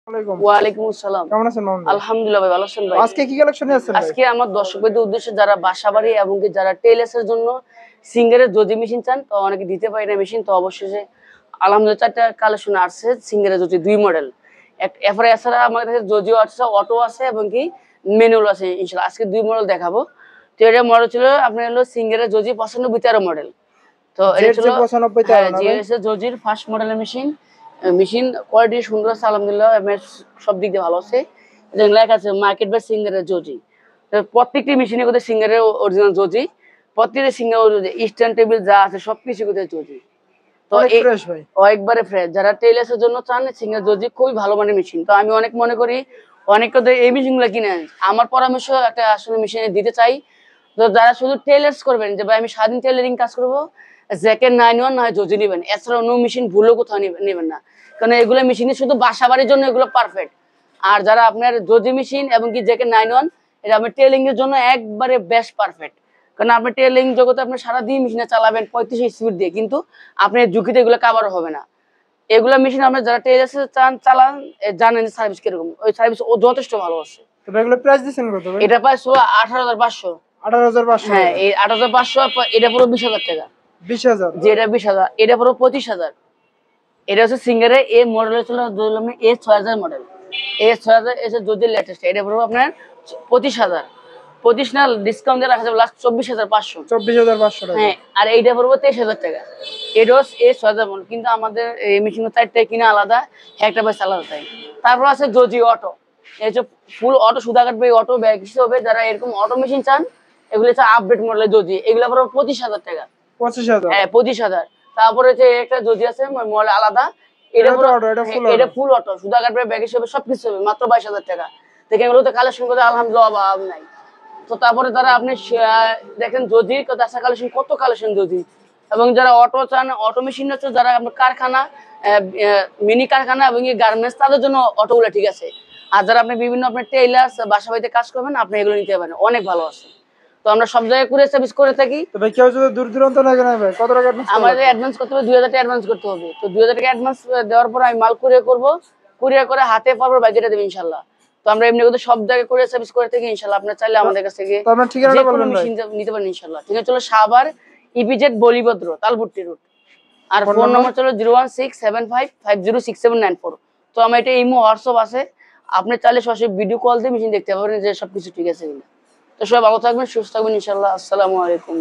ওয়ালাইকুম আসসালাম। কেমন আছেন মামুন ভাই? আলহামদুলিল্লাহ ভাই, ভালো আছেন ভাই? আজকে কি কালেকশন নিয়ে আসছেন ভাই? আজকে আমার দর্শকদের উদ্দেশ্যে যারা বাসাবাড়ি এবং যারা টেইলর্স এর জন্য সিঙ্গারের জজি মেশিন চান, তো অনেকে দিতে পারি না মেশিন, তো অবশ্যই আলহামদুলিল্লাহ 4টা কালেকশন আসছে সিঙ্গারের জজি 2 মডেল। এরপরে এছাড়া আমাদের কাছে জজিও আছে, অটো আছে এবং কি ম্যানুয়াল আছে ইনশাআল্লাহ। আজকে 2 মডেল দেখাবো। তো এটা মডেল ছিল আপনার হলো সিঙ্গারের জজি 95 13 মডেল। তো এটা ছিল 95 হ্যাঁ, 13 না ভাই? জিএস জজির ফার্স্ট মডেলের মেশিন। মেশিন কোয়ালিটি সুন্দর আছে আলহামদুলিল্লাহ, সব দিক দিয়ে ভালো আছে। যে লেখা আছে মার্কেট বাই সিঙ্গারের জজি। প্রত্যেকটি মেশিনের কথা সিঙ্গারের অরিজিনাল জজি, প্রত্যেকটি সিঙ্গার স্ট্যান্ড টেবিল যা আছে সবকিছু কথা জজি। তো অনেক ফ্রেশ ভাই, একবারে ফ্রেশ। যারা টেইলার্সের জন্য চান সিঙ্গার জজি খুবই ভালো মানের মেশিন। তো আমি অনেক মনে করি অনেকে তো এই মেশিনগুলো কিনে আমার পরামর্শ একটা আসলে মেশিনে দিতে চাই। তো যারা শুধু টেইলার্স করবেন যে ভাই আমি স্বাধীন টেইলারিং কাজ করবো, জ্যাকেট 9-1 নয় জজি নেবেন, এছাড়া অন্য মেশিন ভুলেও কোথাও নেবেন না, কারণ এগুলো মেশিনের শুধু বাসা বাড়ির জন্য এগুলো পারফেক্ট। আর যারা আপনার জজি মেশিন এবং কি জ্যাকেট 9-1 এটা আপনার টেইলিং এর জন্য একবারে বেস্ট পারফেক্ট। কারণ আপনি টেইলিং জগতে আপনি সারাদিন মেশিনে চালাবেন 35 স্পিড দিয়ে, কিন্তু আপনি ঝুঁকিতে এগুলো কাভার হবে না। এগুলা মেশিন আমরা যারা টেইলার্স চান চালান জানেন সার্ভিস কিরকম, ওই সার্ভিস ও যথেষ্ট ভালো আছে। তো এগুলো প্রাইস দিবেন কত ভাই? এটা প্রায় 18,500। 18500? হ্যাঁ, এই 18,500 এটা পুরো 20,000 টাকা। 20000? যে এটা 20,000, এটা পুরো 25,000। এটা হচ্ছে সিঙ্গারে এ মডেল ছিল A6000 মডেল। A6000 এসে যদি লেটেস্ট এটা পুরো আপনার 25,000। 25 না, ডিসকাউন্ট দিয়ে রাখা যাবে লাস্ট 24,500। 24500 টাকা। হ্যাঁ, আর এইটা পড়বো 23,000 টাকা। এটা A6000 মডেল, কিন্তু আমাদের এই মেশিন 4টা কিনা আলাদা, একটা প্রাইস আলাদা তাই। তারপর আছে জজি অটো। এই যে ফুল অটো সুতা কাটবে অটো ব্যাগ হিসেবে যারা এরকম অটো মেশিন চান, এগুলো হচ্ছে আপডেট মডেলের জজি, এগুলো পড়বো 25,000 টাকা। 25000? হ্যাঁ, 25,000। তারপরে যে একটা জজি আছে মডেল আলাদা, এটা পুরো এটা ফুল অটো সুতা কাটবে ব্যাগ হিসেবে সবকিছু হবে মাত্র 22,000 টাকা। দেখেন এগুলো তো কালেকশন করতে আলহামদুলিল্লাহ অভাব নাই। তো তারপরে যারা আপনি দেখেন জজির কত আছে কালেকশন, কত কালেকশন জজি। এবং যারা অটো চান, অটো মেশিন হচ্ছে যারা আপনার কারখানা, মিনি কারখানা এবং গার্মেন্টস, তাদের জন্য অটোগুলো ঠিক আছে। আর যারা আপনি বিভিন্ন আপনার টেইলার্স বাসা বাড়িতে কাজ করবেন, আপনি এগুলো নিতে পারেন, অনেক ভালো আছে। তো আমরা সব জায়গায় কুরিয়ার সার্ভিস করে থাকি। তো ভাই কেউ যদি দূর দূরান্ত লাগে না ভাই, কত টাকা অ্যাডভান্স করতে হবে? আমাদের অ্যাডভান্স করতে হবে 2000 টাকা অ্যাডভান্স করতে হবে। তো 2000 টাকা অ্যাডভান্স দেওয়ার পর আমি মাল কুরিয়ার করব, কুরিয়ার করে হাতে পারবো বাকিটা দেব ইনশাআল্লাহ। তো আমরা এমনি করে সব জায়গায় কুরিয়ার সার্ভিস করে থাকি ইনশাআল্লাহ। আপনারা চাইলে আমাদের কাছ থেকে তো আপনার ঠিকানাটা বলবেন ভাই? নিতে পারেন ইনশাআল্লাহ। ঠিক আছে, চলো সাভার ইপিজেড বলিভদ্র তালবট্টি রোড। আর ফোন নম্বর চলো 01675506794। তো আমার এটা ইমো হোয়াটসঅ্যাপ আছে, আপনি চাইলে সরাসরি ভিডিও কল দিয়ে মেশিন দেখতে পাবেন যে সবকিছু ঠিক আছে কিনা। তো সবাই ভালো থাকবেন, সুস্থ থাকবেন ইনশাআল্লাহ। আসসালামু আলাইকুম।